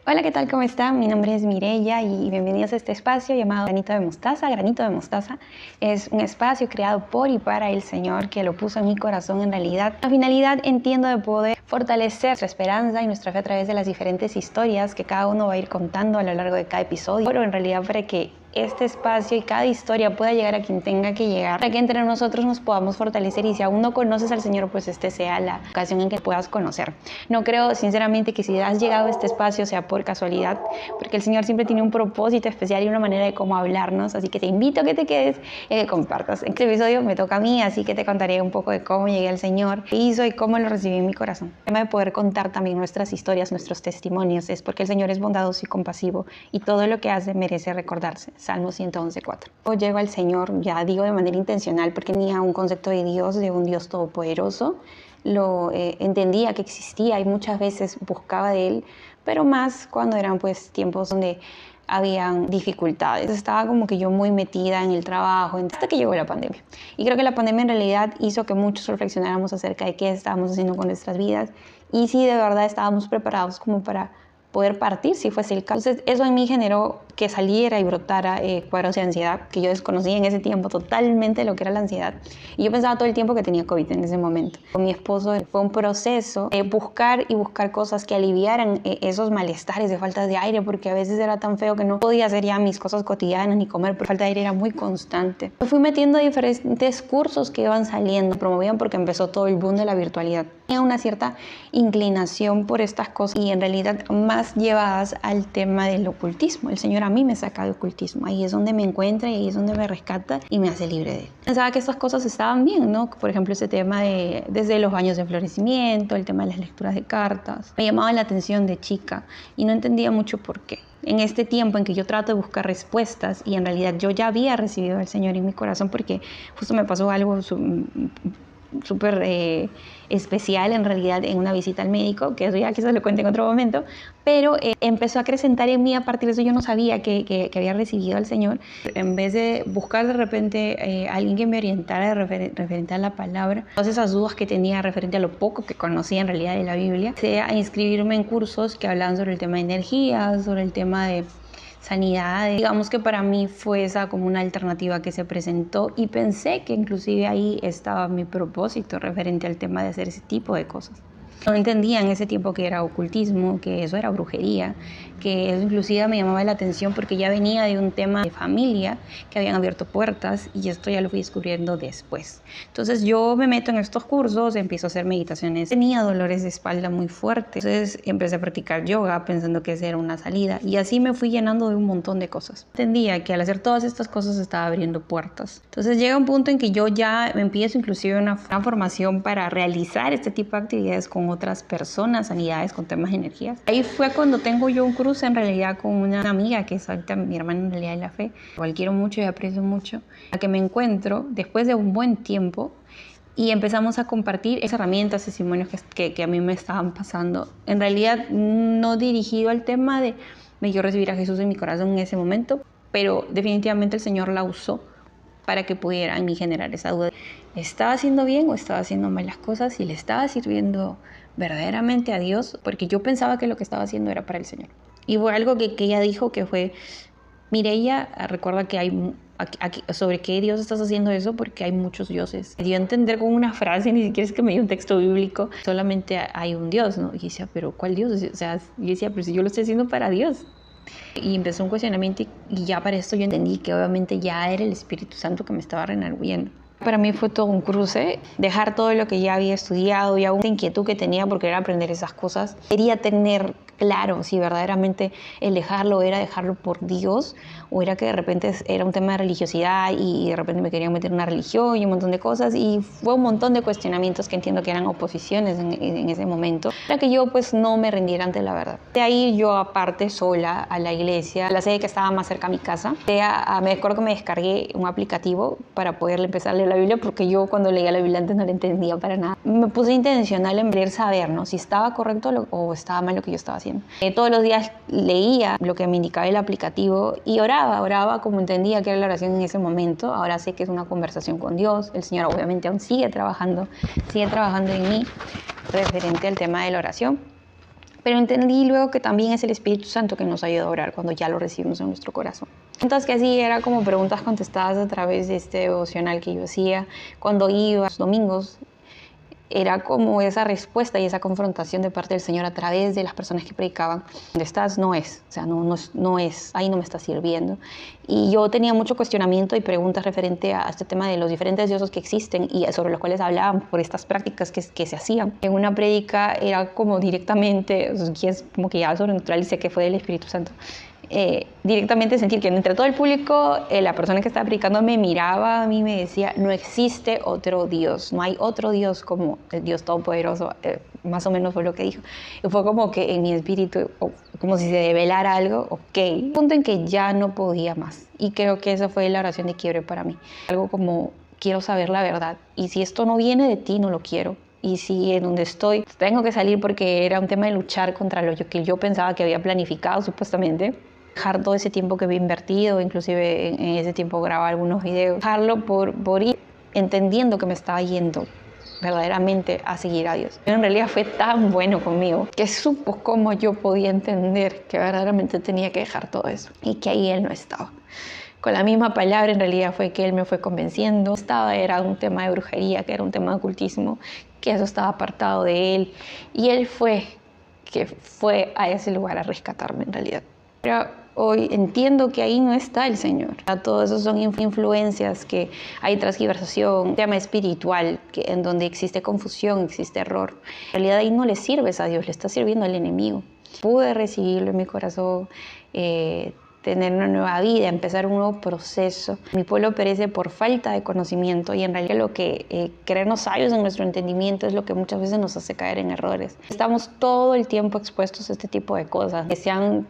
Hola, ¿qué tal? ¿Cómo están? Mi nombre es Mireya y bienvenidos a este espacio llamado Granito de Mostaza. Granito de Mostaza es un espacio creado por y para el Señor que lo puso en mi corazón en realidad. La finalidad, entiendo, de poder fortalecer nuestra esperanza y nuestra fe a través de las diferentes historias que cada uno va a ir contando a lo largo de cada episodio, pero en realidad para que este espacio y cada historia pueda llegar a quien tenga que llegar, para que entre nosotros nos podamos fortalecer y si aún no conoces al Señor, pues este sea la ocasión en que puedas conocer. No creo sinceramente que si has llegado a este espacio sea por casualidad, porque el Señor siempre tiene un propósito especial y una manera de cómo hablarnos, así que te invito a que te quedes y que compartas. En este episodio me toca a mí, así que te contaré un poco de cómo llegué al Señor, qué hizo y cómo lo recibí en mi corazón. El tema de poder contar también nuestras historias, nuestros testimonios, es porque el Señor es bondadoso y compasivo y todo lo que hace merece recordarse. Salmo 111:4. Yo llego al Señor, ya digo de manera intencional, porque tenía un concepto de Dios, de un Dios todopoderoso. Lo entendía que existía y muchas veces buscaba de Él, pero más cuando eran pues tiempos donde habían dificultades. Estaba como que yo muy metida en el trabajo hasta que llegó la pandemia. Y creo que la pandemia en realidad hizo que muchos reflexionáramos acerca de qué estábamos haciendo con nuestras vidas y si de verdad estábamos preparados como para poder partir si fuese el caso. Entonces eso en mí generó que saliera y brotara cuadros de ansiedad, que yo desconocía en ese tiempo totalmente lo que era la ansiedad. Y yo pensaba todo el tiempo que tenía COVID en ese momento. Con mi esposo fue un proceso de buscar cosas que aliviaran esos malestares de falta de aire, porque a veces era tan feo que no podía hacer ya mis cosas cotidianas ni comer, porque la falta de aire era muy constante. Me fui metiendo a diferentes cursos que iban saliendo, promovían porque empezó todo el boom de la virtualidad. Tenía una cierta inclinación por estas cosas y en realidad más llevadas al tema del ocultismo. El Señor a mí me saca de ocultismo. Ahí es donde me encuentra y ahí es donde me rescata y me hace libre de él. Pensaba que estas cosas estaban bien, ¿no? Por ejemplo, ese tema de desde los baños de florecimiento, el tema de las lecturas de cartas. Me llamaba la atención de chica y no entendía mucho por qué. En este tiempo en que yo trato de buscar respuestas y en realidad yo ya había recibido al Señor en mi corazón porque justo me pasó algo súper especial en realidad en una visita al médico, que eso ya quizás lo cuente en otro momento, pero empezó a acrecentar en mí. A partir de eso yo no sabía que había recibido al Señor. En vez de buscar de repente alguien que me orientara referente a la palabra, todas esas dudas que tenía referente a lo poco que conocía en realidad de la Biblia, empecé a inscribirme en cursos que hablaban sobre el tema de energía, sobre el tema de sanidad. Digamos que para mí fue esa como una alternativa que se presentó y pensé que inclusive ahí estaba mi propósito referente al tema de hacer ese tipo de cosas. No entendía en ese tiempo que era ocultismo, que eso era brujería, que eso inclusive me llamaba la atención porque ya venía de un tema de familia que habían abierto puertas y esto ya lo fui descubriendo después. Entonces yo me meto en estos cursos, empiezo a hacer meditaciones. Tenía dolores de espalda muy fuertes, entonces empecé a practicar yoga pensando que esa era una salida y así me fui llenando de un montón de cosas. Entendía que al hacer todas estas cosas estaba abriendo puertas. Entonces llega un punto en que yo ya me empiezo inclusive una formación para realizar este tipo de actividades con otras personas, sanidades con temas de energías. Ahí fue cuando tengo yo un cruce en realidad con una amiga que es ahorita mi hermana en realidad de la fe, cual quiero mucho y aprecio mucho, a que me encuentro después de un buen tiempo y empezamos a compartir esas herramientas, testimonios que a mí me estaban pasando. En realidad no dirigido al tema de yo recibir a Jesús en mi corazón en ese momento, pero definitivamente el Señor la usó para que pudiera en mí generar esa duda. ¿Estaba haciendo bien o estaba haciendo mal las cosas? ¿Y le estaba sirviendo verdaderamente a Dios? Porque yo pensaba que lo que estaba haciendo era para el Señor. Y fue algo que ella dijo que fue, Mireya, recuerda que hay sobre qué Dios estás haciendo eso, porque hay muchos dioses. Me dio a entender con una frase, ni siquiera es que me dio un texto bíblico, solamente hay un Dios, ¿no? Y decía, ¿pero cuál Dios? O sea, yo decía, pero si yo lo estoy haciendo para Dios. Y empezó un cuestionamiento y ya para esto yo entendí que obviamente ya era el Espíritu Santo que me estaba redarguyendo. Para mí fue todo un cruce, dejar todo lo que ya había estudiado y aún la inquietud que tenía porque era aprender esas cosas. Quería tener claro si verdaderamente el dejarlo era dejarlo por Dios o era que de repente era un tema de religiosidad y de repente me querían meter en una religión y un montón de cosas, y fue un montón de cuestionamientos que entiendo que eran oposiciones en ese momento para que yo pues no me rindiera ante la verdad. De ahí yo aparte sola a la iglesia, a la sede que estaba más cerca a mi casa, me acuerdo que me descargué un aplicativo para poder empezar a leer la Biblia porque yo cuando leía la Biblia antes no la entendía para nada. Me puse intencional en querer saber, ¿no?, si estaba correcto o estaba mal lo que yo estaba haciendo. Todos los días leía lo que me indicaba el aplicativo y oraba como entendía que era la oración en ese momento. Ahora sé que es una conversación con Dios. El Señor obviamente aún sigue trabajando en mí referente al tema de la oración. Pero entendí luego que también es el Espíritu Santo que nos ayuda a orar cuando ya lo recibimos en nuestro corazón. Entonces, que así era como preguntas contestadas a través de este devocional que yo hacía cuando iba los domingos. Era como esa respuesta y esa confrontación de parte del Señor a través de las personas que predicaban. Donde estás no es, o sea, no es, ahí no me está sirviendo. Y yo tenía mucho cuestionamiento y preguntas referente a este tema de los diferentes dioses que existen y sobre los cuales hablaban por estas prácticas que se hacían. En una prédica era como directamente, y es como que ya sobrenatural, dice que fue del Espíritu Santo. Directamente sentir que entre todo el público la persona que estaba predicando me miraba a mí y me decía, no existe otro Dios, no hay otro Dios como el Dios Todopoderoso, más o menos fue lo que dijo. Y fue como que en mi espíritu, como si se develara algo, ok. Punto en que ya no podía más, y creo que esa fue la oración de quiebre para mí. Algo como, quiero saber la verdad, y si esto no viene de ti, no lo quiero. Y si en donde estoy tengo que salir porque era un tema de luchar contra lo que yo pensaba que había planificado supuestamente, dejar todo ese tiempo que había invertido, inclusive en ese tiempo grababa algunos videos, dejarlo por ir entendiendo que me estaba yendo verdaderamente a seguir a Dios. Pero en realidad fue tan bueno conmigo que supo cómo yo podía entender que verdaderamente tenía que dejar todo eso y que ahí Él no estaba. Con la misma palabra en realidad fue que Él me fue convenciendo. Era un tema de brujería, que era un tema de ocultismo, que eso estaba apartado de Él. Y Él fue a ese lugar a rescatarme en realidad. Pero hoy entiendo que ahí no está el Señor. Todo eso son influencias, que hay transgiversación, un tema espiritual, en donde existe confusión, existe error. En realidad ahí no le sirves a Dios, le estás sirviendo al enemigo. Pude recibirlo en mi corazón, tener una nueva vida, empezar un nuevo proceso. Mi pueblo perece por falta de conocimiento, y en realidad lo que creernos sabios en nuestro entendimiento es lo que muchas veces nos hace caer en errores. Estamos todo el tiempo expuestos a este tipo de cosas que se han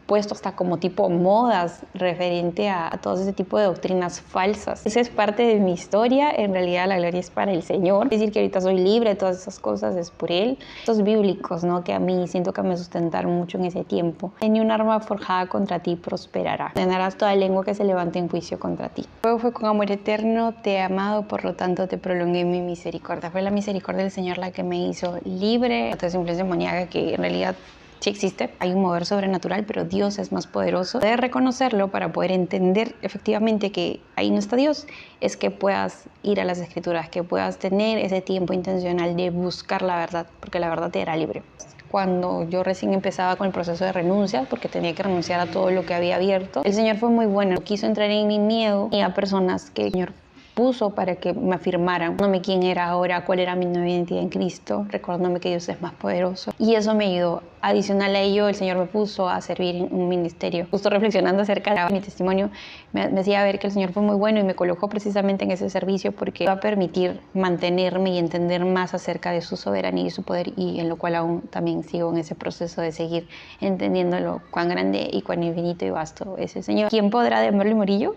puesto hasta como tipo modas referente a todo ese tipo de doctrinas falsas. Esa es parte de mi historia. En realidad la gloria es para el Señor. Es decir, que ahorita soy libre de todas esas cosas es por Él. Estos bíblicos, ¿no?, que a mí siento que me sustentaron mucho en ese tiempo. Ni un arma forjada contra ti prosperará. Condenarás toda lengua que se levante en juicio contra ti. Luego fue con amor eterno te he amado, por lo tanto te prolongué mi misericordia. Fue la misericordia del Señor la que me hizo libre de esta influencia demoníaca que en realidad sí existe, hay un mover sobrenatural, pero Dios es más poderoso. Debes reconocerlo para poder entender efectivamente que ahí no está Dios, es que puedas ir a las Escrituras, que puedas tener ese tiempo intencional de buscar la verdad, porque la verdad te hará libre. Cuando yo recién empezaba con el proceso de renuncia, porque tenía que renunciar a todo lo que había abierto, el Señor fue muy bueno, quiso entrar en mi miedo y a personas que el Señor puso para que me afirmaran, recordándome quién era ahora, cuál era mi nueva identidad en Cristo, recordándome que Dios es más poderoso. Y eso me ayudó. Adicional a ello, el Señor me puso a servir en un ministerio. Justo reflexionando acerca de mi testimonio, me hacía ver que el Señor fue muy bueno y me colocó precisamente en ese servicio porque va a permitir mantenerme y entender más acerca de su soberanía y su poder, y en lo cual aún también sigo en ese proceso de seguir entendiéndolo, cuán grande y cuán infinito y vasto es el Señor. ¿Quién podrá de Merlo y Morillo?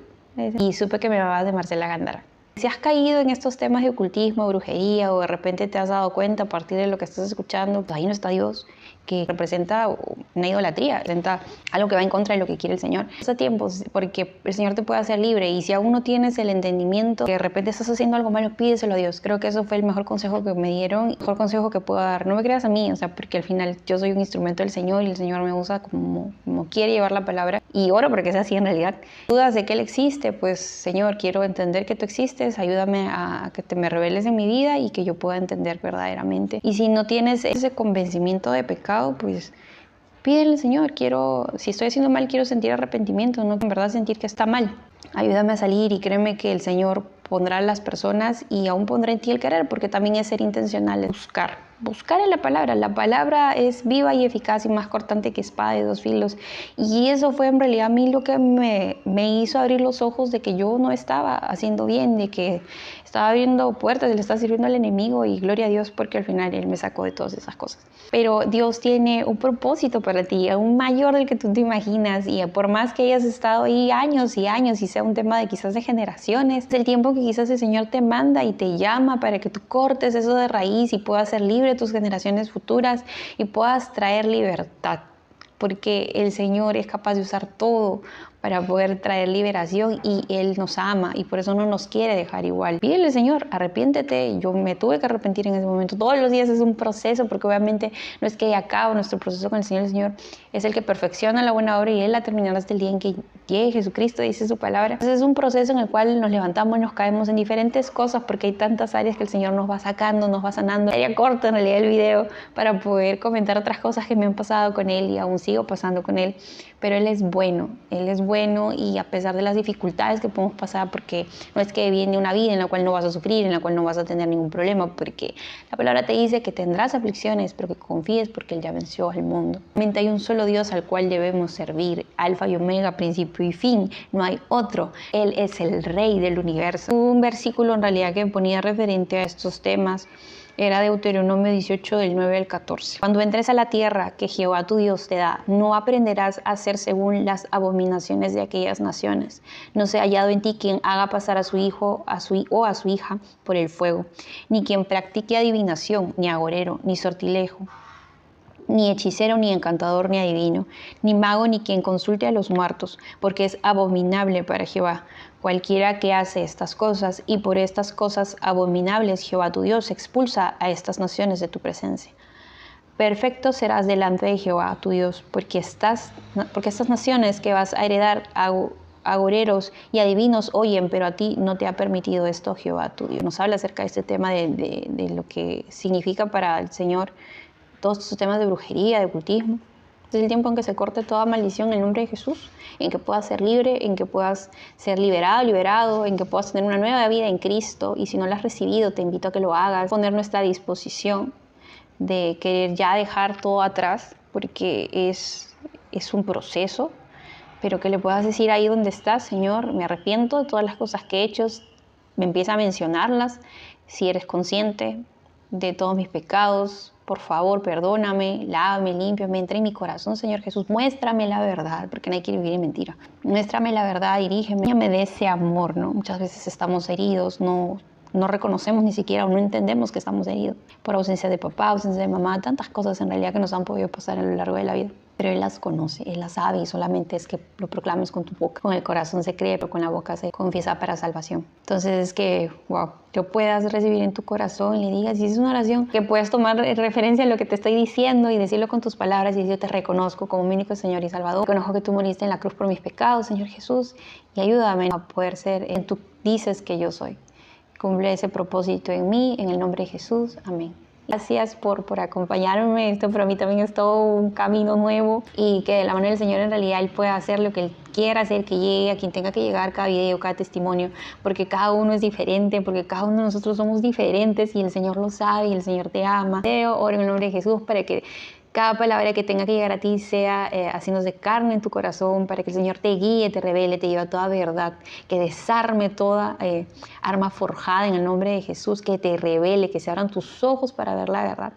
Y supe que me hablaba de Marcela Gándara. Si has caído en estos temas de ocultismo, brujería, o de repente te has dado cuenta a partir de lo que estás escuchando, pues ahí no está Dios, que representa una idolatría, representa algo que va en contra de lo que quiere el Señor. Hace tiempo, porque el Señor te puede hacer libre, y si aún no tienes el entendimiento que de repente estás haciendo algo malo, pídeselo a Dios. Creo que eso fue el mejor consejo que me dieron, el mejor consejo que puedo dar. No me creas a mí, o sea, porque al final yo soy un instrumento del Señor y el Señor me usa como quiere llevar la palabra, y oro porque sea así en realidad. ¿Dudas de que Él existe? Pues Señor, quiero entender que tú existes, ayúdame a que te me reveles en mi vida y que yo pueda entender verdaderamente. Y si no tienes ese convencimiento de pecado, pues pídele, Señor, si estoy haciendo mal, quiero sentir arrepentimiento, no en verdad sentir que está mal. Ayúdame a salir, y créeme que el Señor pondrá a las personas y aún pondrá en ti el querer, porque también es ser intencional, es buscar en la palabra. La palabra es viva y eficaz y más cortante que espada de dos filos, y eso fue en realidad a mí lo que me hizo abrir los ojos de que yo no estaba haciendo bien, de que estaba abriendo puertas y le estaba sirviendo al enemigo, y gloria a Dios porque al final Él me sacó de todas esas cosas. Pero Dios tiene un propósito para ti, aún mayor del que tú te imaginas, y por más que hayas estado ahí años y años y sea un tema de quizás de generaciones, es el tiempo que quizás el Señor te manda y te llama para que tú cortes eso de raíz y puedas ser libre de tus generaciones futuras y puedas traer libertad, porque el Señor es capaz de usar todo para poder traer liberación, y Él nos ama y por eso no nos quiere dejar igual. Pídele, Señor, arrepiéntete. Yo me tuve que arrepentir en ese momento. Todos los días es un proceso, porque obviamente no es que acabo nuestro proceso con el Señor es el que perfecciona la buena obra y Él la terminará hasta el día en que llegue Jesucristo, dice su palabra. Entonces es un proceso en el cual nos levantamos y nos caemos en diferentes cosas, porque hay tantas áreas que el Señor nos va sacando, nos va sanando. Sería corto en realidad el video para poder comentar otras cosas que me han pasado con Él y aún sigo pasando con Él, pero Él es bueno y a pesar de las dificultades que podemos pasar, porque no es que viene una vida en la cual no vas a sufrir, en la cual no vas a tener ningún problema, porque la palabra te dice que tendrás aflicciones, pero que confíes porque Él ya venció al mundo. Realmente hay un solo Dios al cual debemos servir, Alfa y Omega, principio y fin, no hay otro. Él es el Rey del universo. Un versículo en realidad que ponía referente a estos temas era Deuteronomio 18, del 9 al 14. Cuando entres a la tierra que Jehová tu Dios te da, no aprenderás a hacer según las abominaciones de aquellas naciones. No sea hallado en ti quien haga pasar a su hijo o a su hija por el fuego, ni quien practique adivinación, ni agorero, ni sortilejo, ni hechicero, ni encantador, ni adivino, ni mago, ni quien consulte a los muertos, porque es abominable para Jehová. Cualquiera que hace estas cosas, y por estas cosas abominables Jehová tu Dios expulsa a estas naciones de tu presencia. Perfecto serás delante de Jehová tu Dios, porque estas naciones que vas a heredar agoreros y adivinos oyen, pero a ti no te ha permitido esto Jehová tu Dios. Nos habla acerca de este tema de lo que significa para el Señor todos estos temas de brujería, de ocultismo. Es el tiempo en que se corte toda maldición en el nombre de Jesús, en que puedas ser libre, en que puedas ser liberado, en que puedas tener una nueva vida en Cristo. Y si no la has recibido, te invito a que lo hagas, poner nuestra disposición de querer ya dejar todo atrás, porque es un proceso, pero que le puedas decir ahí donde estás: Señor, me arrepiento de todas las cosas que he hecho, me empieza a mencionarlas, si eres consciente de todos mis pecados. Por favor, perdóname, lávame, límpiame, entra en mi corazón, Señor Jesús. Muéstrame la verdad, porque nadie quiere vivir en mentira. Muéstrame la verdad, dirígeme, lléname de ese amor, ¿no? Muchas veces estamos heridos, no reconocemos ni siquiera o no entendemos que estamos heridos por ausencia de papá, ausencia de mamá, tantas cosas en realidad que nos han podido pasar a lo largo de la vida. Pero Él las conoce, Él las sabe, y solamente es que lo proclames con tu boca. Con el corazón se cree, pero con la boca se confiesa para salvación. Entonces es que, wow, lo puedas recibir en tu corazón y le digas, y es una oración que puedas tomar referencia a lo que te estoy diciendo y decirlo con tus palabras, y decir: yo te reconozco como mi único Señor y Salvador. Reconozco que tú moriste en la cruz por mis pecados, Señor Jesús, y ayúdame a poder ser en tú dices que yo soy. Cumple ese propósito en mí, en el nombre de Jesús. Amén. Gracias por acompañarme. Esto para mí también es todo un camino nuevo, y que de la mano del Señor en realidad Él pueda hacer lo que Él quiera hacer, que llegue a quien tenga que llegar cada video, cada testimonio, porque cada uno es diferente, porque cada uno de nosotros somos diferentes y el Señor lo sabe y el Señor te ama. Oro en el nombre de Jesús para que cada palabra que tenga que llegar a ti sea haciéndose carne en tu corazón, para que el Señor te guíe, te revele, te lleve a toda verdad, que desarme toda arma forjada en el nombre de Jesús, que te revele, que se abran tus ojos para ver la verdad,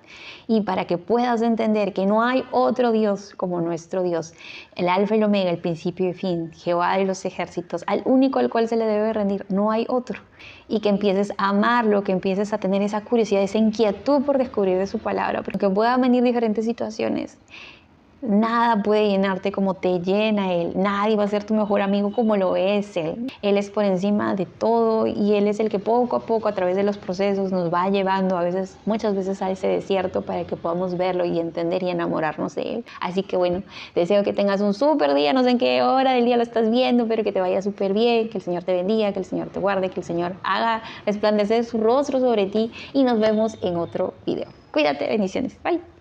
y para que puedas entender que no hay otro Dios como nuestro Dios, el Alfa y el Omega, el principio y el fin, Jehová de los ejércitos, al único al cual se le debe rendir, no hay otro. Y que empieces a amarlo, que empieces a tener esa curiosidad, esa inquietud por descubrir de su palabra, porque puedan venir diferentes situaciones. Nada puede llenarte como te llena Él. Nadie va a ser tu mejor amigo como lo es Él. Él es por encima de todo, y Él es el que poco a poco, a través de los procesos, nos va llevando muchas veces a ese desierto, para que podamos verlo y entender y enamorarnos de Él. Así que bueno, deseo que tengas un súper día. No sé en qué hora del día lo estás viendo, pero que te vaya súper bien, que el Señor te bendiga, que el Señor te guarde, que el Señor haga resplandecer su rostro sobre ti, y nos vemos en otro video. Cuídate, bendiciones. Bye.